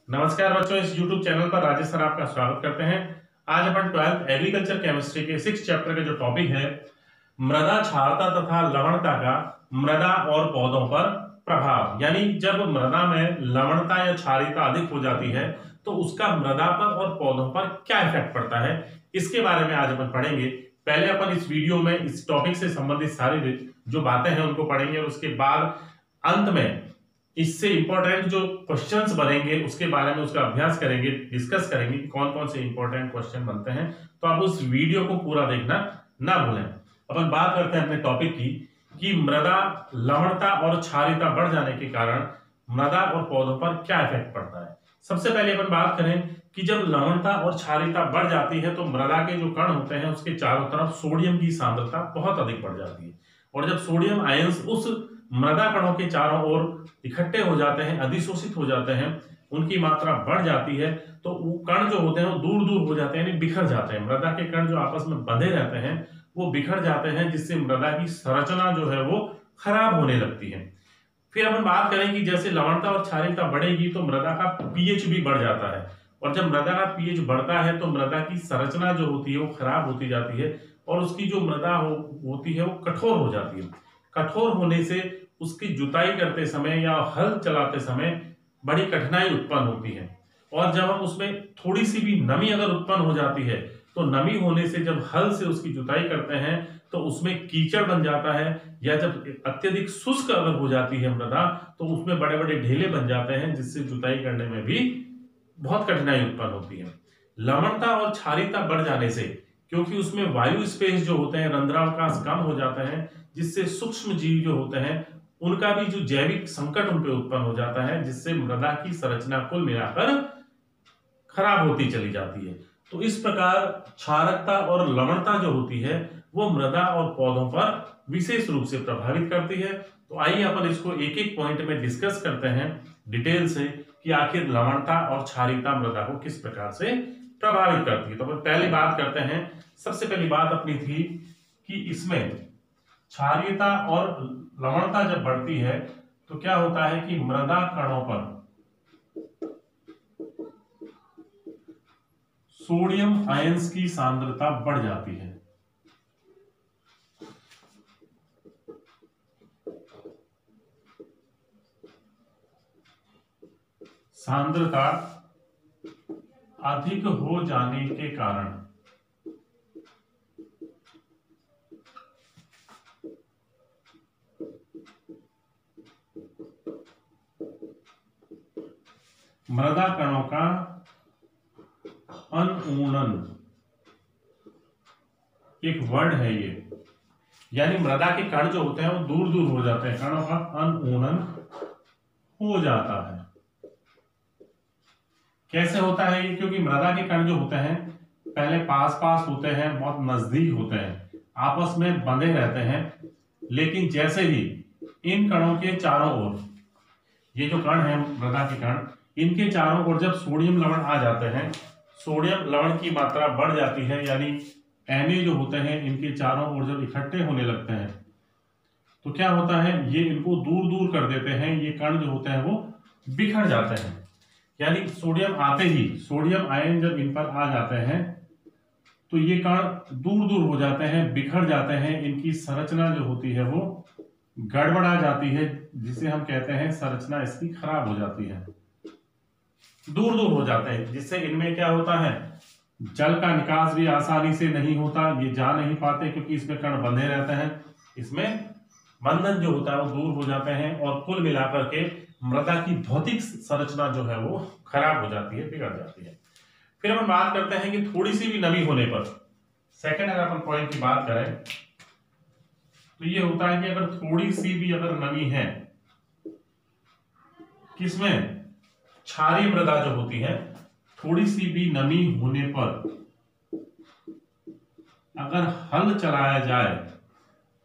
नमस्कार बच्चों, इस YouTube चैनल पर राजेश सर आपका स्वागत करते हैं। आज अपन 12th एग्रीकल्चर केमिस्ट्री के 6 चैप्टर का जो टॉपिक है मृदा क्षारता तथा लवणता का मृदा और पौधों पर प्रभाव, यानी जब मृदा में लवणता या क्षारीयता अधिक हो जाती है तो उसका मृदा पर और पौधों पर क्या इफेक्ट पड़ता है, इसके बारे में आज अपन पढ़ेंगे। पहले अपन इस वीडियो में इस टॉपिक से संबंधित सारी जो बातें हैं उनको पढ़ेंगे और उसके बाद अंत में इससे इंपॉर्टेंट जो क्वेश्चंस बनेंगे उसके बारे में उसका अभ्यास करेंगे, डिस्कस करेंगे कि कौन कौन से इंपॉर्टेंट क्वेश्चन बनते हैं। तो आप उस वीडियो को पूरा देखना ना भूलें। अपन बात करते हैं अपने टॉपिक की कि मृदा लवणता और क्षारीयता बढ़ जाने के कारण मृदा और पौधों पर क्या इफेक्ट पड़ता है। सबसे पहले अपन बात करें कि जब लवणता और क्षारीयता बढ़ जाती है तो मृदा के जो कण होते हैं उसके चारों तरफ सोडियम की सांद्रता बहुत अधिक बढ़ जाती है, और जब सोडियम आयंस उस मृदा कणों के चारों ओर इकट्ठे हो जाते हैं, अधिशोषित हो जाते हैं, उनकी मात्रा बढ़ जाती है, तो वो कण जो होते हैं वो दूर दूर हो जाते हैं, यानी बिखर जाते हैं। मृदा के कण जो आपस में बंधे रहते हैं वो बिखर जाते हैं, जिससे मृदा की संरचना जो है वो खराब होने लगती है। फिर अपन बात करें कि जैसे लवणता और क्षारीयता बढ़ेगी तो मृदा का पीएच भी बढ़ जाता है, और जब मृदा का पीएच बढ़ता है तो मृदा की संरचना जो होती है वो खराब होती जाती है, और उसकी जो मृदा होती है वो कठोर हो जाती है। कठोर होने से उसकी जुताई करते समय या हल चलाते समय बड़ी कठिनाई उत्पन्न होती है, और जब हम उसमें थोड़ी सी भी नमी अगर उत्पन्न हो जाती है तो नमी होने से जब हल से उसकी जुताई करते हैं तो उसमें कीचड़ बन जाता है, या जब अत्यधिक शुष्क अगर हो जाती है मृदा तो उसमें बड़े बड़े ढेले बन जाते हैं, जिससे जुताई करने में भी बहुत कठिनाई उत्पन्न होती है। लवणता और क्षारीयता बढ़ जाने से, क्योंकि उसमें वायु स्पेस जो होते हैं, रंध्रावकाश कम हो जाते हैं, जिससे सूक्ष्म जीव जो होते हैं उनका भी जो जैविक संकट उन पे उत्पन्न हो जाता है, जिससे मृदा की संरचना कुल मिलाकर खराब होती चली जाती है। तो इस प्रकार क्षारकता और लवणता जो होती है वो मृदा और पौधों पर विशेष रूप से प्रभावित करती है। तो आइए अपन इसको एक एक पॉइंट में डिस्कस करते हैं डिटेल से कि आखिर लवणता और क्षारीयता मृदा को किस प्रकार से प्रभावित करती है। तो अपन पहले बात करते हैं, सबसे पहली बात अपनी थी कि इसमें क्षारीयता और लवणता जब बढ़ती है तो क्या होता है कि मृदा कणों पर सोडियम आयंस की सांद्रता बढ़ जाती है। सांद्रता अधिक हो जाने के कारण मृदा कणों का अनऊनन, एक वर्ड है ये, यानी मृदा के कण जो होते हैं वो दूर दूर हो जाते हैं, कणों का अनऊनन हो जाता है। कैसे होता है ये? क्योंकि मृदा के कण जो होते हैं पहले पास पास होते हैं, बहुत नजदीक होते हैं, आपस में बंधे रहते हैं, लेकिन जैसे ही इन कणों के चारों ओर, ये जो कण है मृदा के कण, इनके चारों ओर जब सोडियम लवण आ जाते हैं, सोडियम लवण की मात्रा बढ़ जाती है, यानी Na जो होते हैं इनके चारों ओर जब इकट्ठे होने लगते हैं तो क्या होता है, ये इनको दूर दूर कर देते हैं, ये कण जो होते हैं वो बिखर जाते हैं। यानी सोडियम आते ही, सोडियम आयन जब इन पर आ जाते हैं तो ये कण दूर दूर हो जाते हैं, बिखर जाते हैं, इनकी संरचना जो होती है वो गड़बड़ा जाती है, जिसे हम कहते हैं संरचना इसकी खराब हो जाती है, दूर दूर हो जाते हैं, जिससे इनमें क्या होता है, जल का निकास भी आसानी से नहीं होता, ये जा नहीं पाते क्योंकि इसमें कण बंधे रहते हैं, इसमें बंधन जो होता है वो दूर हो जाते हैं, और कुल मिलाकर के मृदा की भौतिक संरचना जो है वो खराब हो जाती है, बिगड़ जाती है। फिर हम बात करते हैं कि थोड़ी सी भी नमी होने पर, सेकंड अगर अपन पॉइंट की बात करें तो ये होता है कि अगर थोड़ी सी भी अगर नमी है, किसमें, क्षारीय मृदा जो होती है, थोड़ी सी भी नमी होने पर अगर हल चलाया जाए,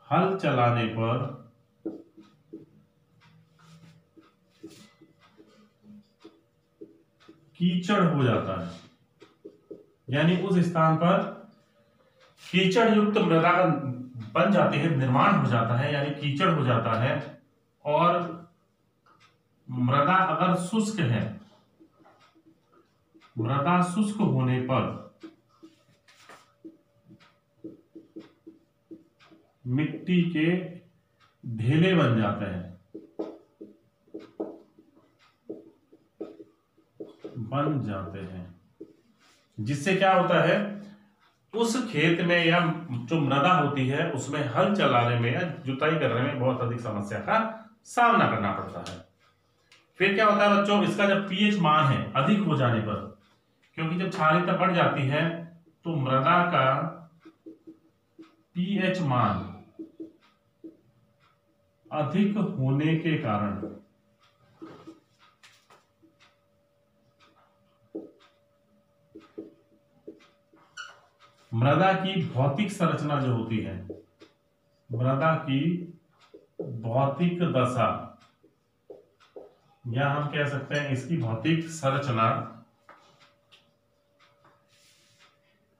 हल चलाने पर कीचड़ हो जाता है, यानी उस स्थान पर कीचड़ युक्त मृदा बन जाती है, निर्माण हो जाता है, यानी कीचड़ हो जाता है, और मृदा अगर शुष्क है मृदा शुष्क होने पर मिट्टी के ढेले बन जाते हैं, जिससे क्या होता है, उस खेत में या जो मृदा होती है उसमें हल चलाने में या जुताई करने में बहुत अधिक समस्या का सामना करना पड़ता है। फिर क्या होता है बच्चों, इसका जब पीएच मान है अधिक हो जाने पर, क्योंकि जब क्षारीयता बढ़ जाती है तो मृदा का पीएच मान अधिक होने के कारण मृदा की भौतिक संरचना जो होती है, मृदा की भौतिक दशा, या हम कह सकते हैं इसकी भौतिक संरचना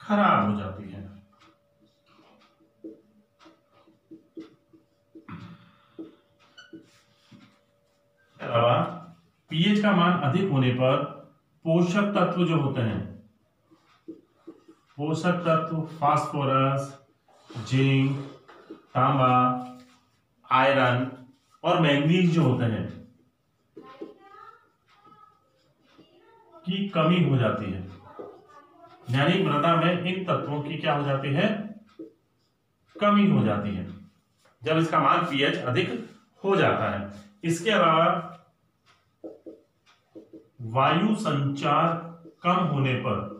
खराब हो जाती है। अलावा पीएच का मान अधिक होने पर पोषक तत्व जो होते हैं, पोषक तत्व फास्फोरस, जिंक, तांबा, आयरन और मैंगनीज जो होते हैं की कमी हो जाती है। यानी मृदा में इन तत्वों की क्या हो जाती है, कमी हो जाती है जब इसका मान पीएच अधिक हो जाता है। इसके अलावा वायु संचार कम होने पर,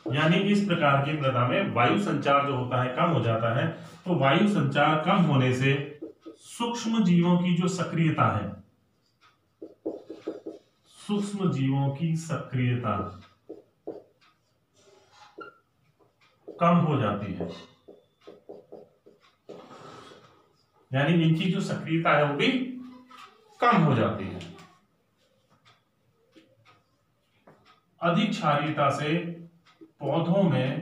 यानी इस प्रकार की मृदा में वायु संचार जो होता है कम हो जाता है, तो वायु संचार कम होने से सूक्ष्म जीवों की जो सक्रियता है, सूक्ष्म जीवों की सक्रियता कम हो जाती है, यानी इनकी जो सक्रियता है वो भी कम हो जाती है। अधिक क्षारीयता से पौधों में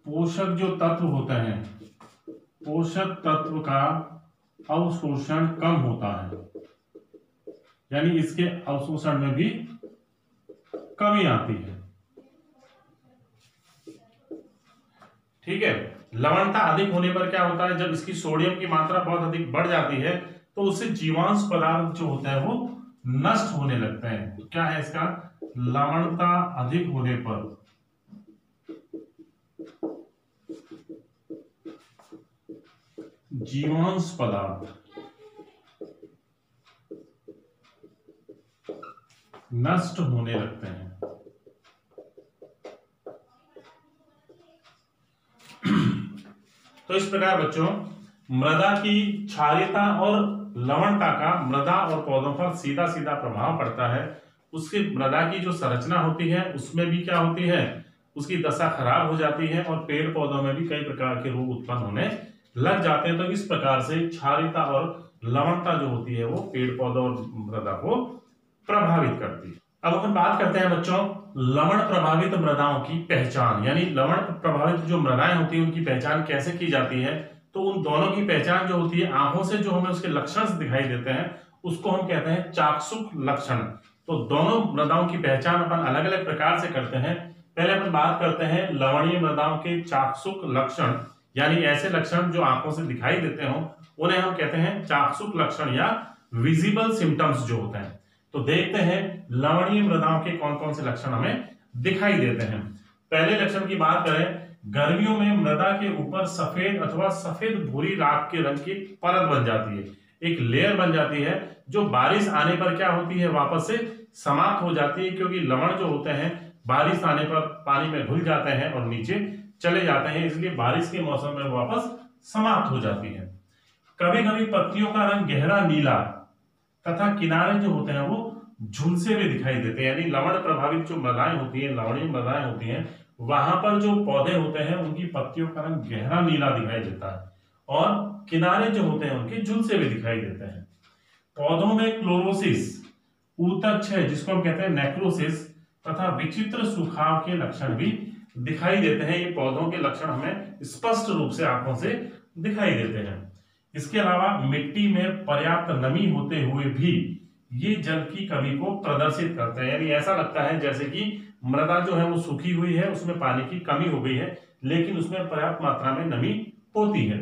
पोषक जो तत्व होते हैं, पोषक तत्व का अवशोषण कम होता है, यानी इसके अवशोषण में भी कमी आती है। ठीक है। लवणता अधिक होने पर क्या होता है, जब इसकी सोडियम की मात्रा बहुत अधिक बढ़ जाती है तो उससे जीवांश पदार्थ जो होते हैं वो नष्ट होने लगते हैं। तो क्या है इसका, लवणता अधिक होने पर जीवांश पदार्थ नष्ट होने लगते हैं। तो इस प्रकार बच्चों मृदा की क्षारीयता और लवणता का मृदा और पौधों पर सीधा सीधा प्रभाव पड़ता है। उसकी मृदा की जो संरचना होती है उसमें भी क्या होती है, उसकी दशा खराब हो जाती है और पेड़ पौधों में भी कई प्रकार के रोग उत्पन्न होने लग जाते हैं। तो इस प्रकार से क्षारीयता और लवणता जो होती है वो पेड़ पौधों और मृदा को प्रभावित करती है। अब अपन बात करते हैं बच्चों लवण प्रभावित मृदाओं की पहचान, यानी लवण प्रभावित जो मृदाएं होती है उनकी पहचान कैसे की जाती है। तो उन दोनों की पहचान जो होती है, आंखों से जो हमें उसके लक्षण दिखाई देते हैं उसको हम कहते हैं चाक्षुष लक्षण। तो दोनों मृदाओं की पहचान अपन अलग अलग प्रकार से करते हैं। पहले अपन बात करते हैं लवणीय मृदाओं के चाक्षुष लक्षण, यानी ऐसे लक्षण जो आंखों से दिखाई देते हो उन्हें हम कहते हैं चाक्षुष लक्षण या विजिबल सिम्टम्स जो होते हैं। तो देखते हैं लवणीय मृदाओं के कौन कौन से लक्षण हमें दिखाई देते हैं। पहले लक्षण की बात करें, गर्मियों में मृदा के ऊपर सफेद अथवा सफेद भूरी राख के रंग की परत बन जाती है, एक लेयर बन जाती है जो बारिश आने पर क्या होती है, वापस से समाप्त हो जाती है, क्योंकि लवण जो होते हैं बारिश आने पर पानी में घुल जाते हैं और नीचे चले जाते हैं, इसलिए बारिश के मौसम में वापस समाप्त हो जाती है। कभी कभी पत्तियों का रंग गहरा नीला तथा किनारे जो होते हैं वो झुलसे हुए दिखाई देते हैं, यानी लवण प्रभावित जो मृदाएं होती हैं, लवणीय मृदाएं होती हैं, वहां पर जो पौधे होते हैं उनकी पत्तियों का रंग गहरा नीला दिखाई देता है और किनारे जो होते हैं उनके झुलसे हुए दिखाई देते हैं। पौधों में क्लोरोसिस, ऊतक क्षय जिसको हम कहते हैं नेक्रोसिस, तथा विचित्र सुखाव के लक्षण भी दिखाई देते हैं। ये पौधों के लक्षण हमें स्पष्ट रूप से आंखों से दिखाई देते हैं। इसके अलावा मिट्टी में पर्याप्त नमी होते हुए भी ये जल की कमी को प्रदर्शित करते हैं, यानी ऐसा लगता है जैसे कि मृदा जो है वो सूखी हुई है, उसमें पानी की कमी हो गई है, लेकिन उसमें पर्याप्त मात्रा में नमी होती है।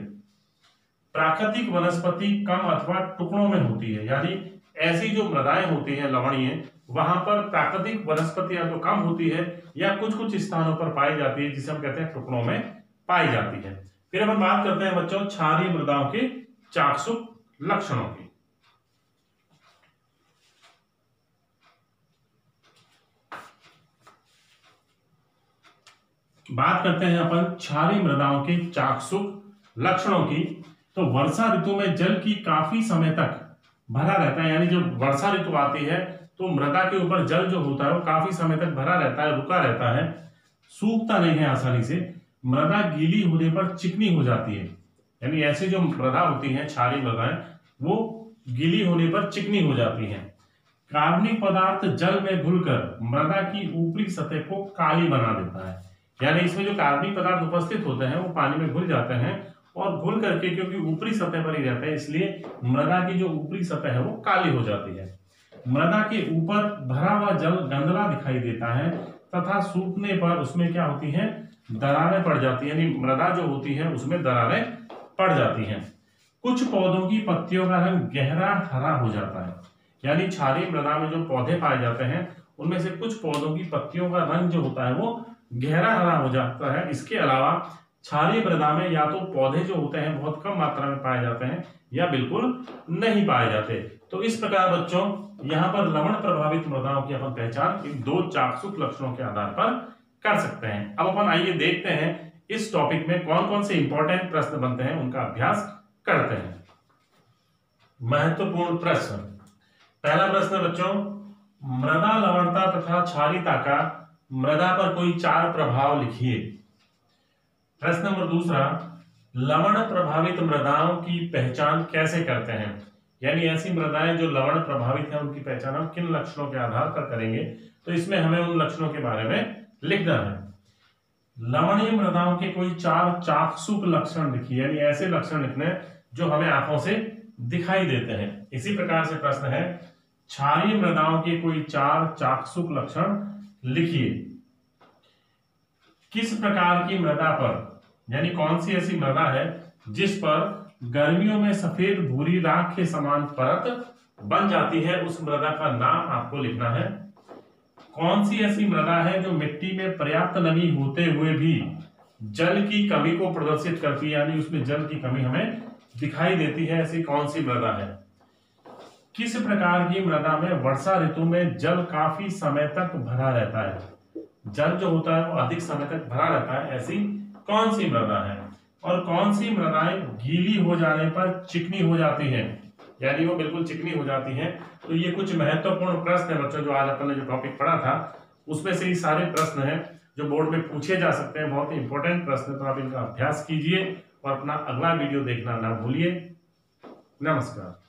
प्राकृतिक वनस्पति कम अथवा टुकड़ों में होती है, यानी ऐसी जो मृदाएं होती हैं लवणीय, वहां पर प्राकृतिक वनस्पतियां तो कम होती है या कुछ कुछ स्थानों पर पाई जाती है, जिसे हम कहते हैं टुकड़ों में पाई जाती है। फिर हम बात करते हैं बच्चों क्षारीय मृदाओं के चाक्षुष लक्षणों की। बात करते हैं अपन क्षारीय मृदाओं के चाक्षुष लक्षणों की। तो वर्षा ऋतु में जल की काफी समय तक भरा रहता है, यानी जब वर्षा ऋतु आती है तो मृदा के ऊपर जल जो होता है वो काफी समय तक भरा रहता है, रुका रहता है, सूखता नहीं है आसानी से। मृदा गीली होने पर चिकनी हो जाती है, यानी ऐसी जो मृदा होती है क्षारीय मृदाएं वो गीली होने पर चिकनी हो जाती हैं। कार्बनिक पदार्थ जल में घुलकर मृदा की ऊपरी सतह को काली बना देता है, यानी इसमें जो कार्बनिक पदार्थ उपस्थित होते हैं वो पानी में घुल जाते हैं और घुल करके, क्योंकि ऊपरी सतह पर ही रहते हैं, इसलिए मृदा की जो ऊपरी सतह है वो काली हो जाती है। मृदा के ऊपर भरा हुआ जल गंदला दिखाई देता है तथा सूखने पर उसमें क्या होती है, दरारें पड़ जाती है, यानी मृदा जो होती है उसमें दरारें पड़ जाती हैं। कुछ पौधों की पत्तियों का रंग गहरा हरा हो जाता है, यानी क्षारीय मृदा में जो पौधे पाए जाते हैं उनमें से कुछ पौधों की पत्तियों का रंग जो होता है वो गहरा हरा हो जाता है। इसके अलावा क्षारीय मृदा में या तो पौधे जो होते हैं बहुत कम मात्रा में पाए जाते हैं या बिल्कुल नहीं पाए जाते। तो इस प्रकार बच्चों यहाँ पर लवण प्रभावित मृदाओं की अपन पहचान इन दो चाक्षुष लक्षणों के आधार पर कर सकते हैं। अब अपन आइए देखते हैं इस टॉपिक में कौन कौन से इंपॉर्टेंट प्रश्न बनते हैं, उनका अभ्यास करते हैं। महत्वपूर्ण प्रश्न। पहला प्रश्न बच्चों, मृदा लवणता तथा क्षारीयता का मृदा पर कोई 4 प्रभाव लिखिए। प्रश्न नंबर दूसरा, लवण प्रभावित मृदाओं की पहचान कैसे करते हैं, यानी ऐसी मृदाएं जो लवण प्रभावित है उनकी पहचान हम किन लक्षणों के आधार पर करेंगे। तो इसमें हमें उन लक्षणों के बारे में लिखना है। लवणीय मृदाओं के कोई 4 चाक्षुष लक्षण लिखिए, यानी ऐसे लक्षण लिखने जो हमें आंखों से दिखाई देते हैं। इसी प्रकार से प्रश्न है, क्षारीय मृदाओं के कोई 4 चाक्षुष लक्षण लिखिए। किस प्रकार की मृदा पर, यानी कौन सी ऐसी मृदा है जिस पर गर्मियों में सफेद भूरी राख के समान परत बन जाती है, उस मृदा का नाम आपको लिखना है। कौन सी ऐसी मृदा है जो मिट्टी में पर्याप्त नमी होते हुए भी जल की कमी को प्रदर्शित करती है, यानी उसमें जल की कमी हमें दिखाई देती है, ऐसी कौन सी मृदा है। किस प्रकार की मृदा में वर्षा ऋतु में जल काफी समय तक भरा रहता है, जल जो होता है वो अधिक समय तक भरा रहता है, ऐसी कौन सी मृदा है। और कौन सी मृदाएं गीली हो जाने पर चिकनी हो जाती हैं, यानी वो बिल्कुल चिकनी हो जाती हैं। तो ये कुछ महत्वपूर्ण प्रश्न है बच्चों, जो आज अपन ने जो टॉपिक पढ़ा था उसमें से ये सारे प्रश्न हैं जो बोर्ड में पूछे जा सकते हैं, बहुत ही इंपॉर्टेंट प्रश्न है। तो आप इनका अभ्यास कीजिए और अपना अगला वीडियो देखना ना भूलिए। नमस्कार।